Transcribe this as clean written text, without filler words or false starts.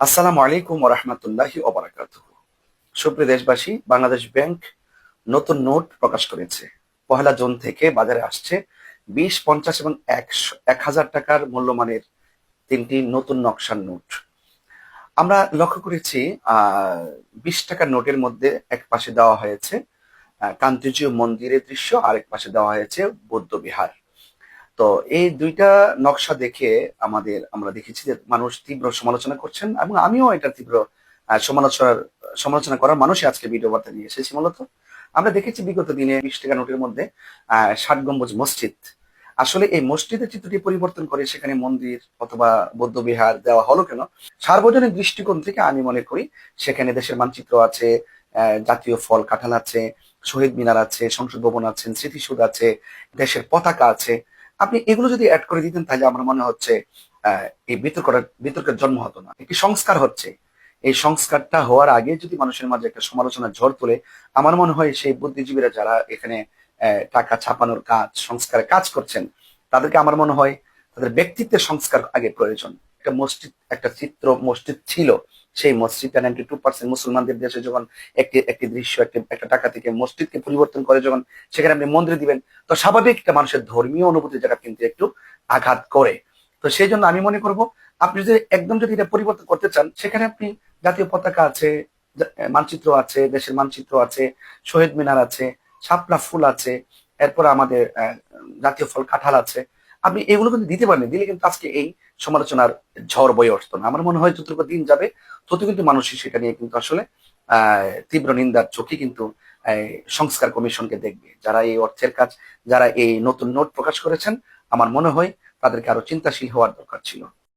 আসসালামু আলাইকুম ওয়া রাহমাতুল্লাহি ওয়া বারাকাতুহু। সুপ্রিয় দেশবাসী, বাংলাদেশ ব্যাংক নতুন নোট প্রকাশ করেছে। ১লা জুন থেকে বাজারে আসছে ২০, ৫০ এবং ১০০ টাকার মূল্যমানের ৩টি নতুন নকশার নোট। আমরা লক্ষ্য করেছি ২০ টাকার নোটের মধ্যে এক পাশে দেওয়া হয়েছে কান্তিজিউ মন্দিরের দৃশ্য, আরেক পাশে দেওয়া হয়েছে বৌদ্ধ বিহার। তো এই ২টা নকশা দেখে আমরা দেখেছি যে মানুষ তীব্র সমালোচনা করছেন এবং আমিও এটা তীব্র সমালোচনা করার মানুষই আজকে ভিডিও বার্তা নিয়ে এসেছি। মূলত আমরা দেখেছি বিগত দিনে ২০ টাকা নোটের মধ্যে ৬০ গম্বুজ মসজিদ, আসলে এই মসজিদের চিত্রটি পরিবর্তন করে সেখানে মন্দির অথবা বৌদ্ধ বিহার দেওয়া হলো কেন? সার্বজনীন দৃষ্টিকোণ থেকে আমি মনে করি সেখানে দেশের মানচিত্র আছে, জাতীয় ফল কাঁঠাল আছে, শহীদ মিনার আছে, সংসদ ভবন আছে, স্মৃতিসৌধ আছে, দেশের পতাকা আছে। আপনি এগুলো যদি অ্যাড করে দিতেন তাহলে আমার মনে হচ্ছে এই বিতর্কের জন্ম হতো না, একটি সংস্কার হচ্ছে। এই সংস্কারটা হওয়ার আগে যদি মানুষের মাঝে একটা সমালোচনার ঝড় তোলে, আমার মনে হয় সেই বুদ্ধিজীবীরা যারা এখানে টাকা ছাপানোর কাজ, সংস্কারের কাজ করছেন, তাদেরকে আমার মনে হয় তাদের ব্যক্তিত্বের সংস্কার আগে প্রয়োজন। একটা মসজিদ, একটা চিত্র মসজিদ ছিল, সেই মসজিদটা 92% মুসলমানদের দেশে যখন একটি একটি দৃশ্য একটা টাকা থেকে মসজিদকে পরিবর্তন করে যখন সেখানে আপনি মন্দির দিবেন, তো স্বাভাবিক একটা মানুষের ধর্মীয় অনুভূতি যেটা কিন্তু একটু আঘাত করে। তো সেই জন্য আমি মনে করব আপনি যদি একদম যদি এটা পরিবর্তন করতে চান, সেখানে আপনি জাতীয় পতাকা আছে, মানচিত্র আছে, দেশের মানচিত্র আছে, শহীদ মিনার আছে, শাপলা ফুল আছে, এরপর আমাদের জাতীয় ফল কাঁঠাল আছে। আপনি এগুলো কিন্তু দিতে পারেন, দিলে কিন্তু আজকে এই সমালোচনার ঝড় বয়ে উঠতো না। আমার মনে হয় যতটুকু দিন যাবে তত কিন্তু মানুষই সেটা নিয়ে কিন্তু আসলে তীব্র নিন্দার চোখে কিন্তু সংস্কার কমিশনকে দেখবে। যারা এই অর্থের কাজ, যারা এই নতুন নোট প্রকাশ করেছেন, আমার মনে হয় তাদেরকে আরো চিন্তাশীল হওয়ার দরকার ছিল।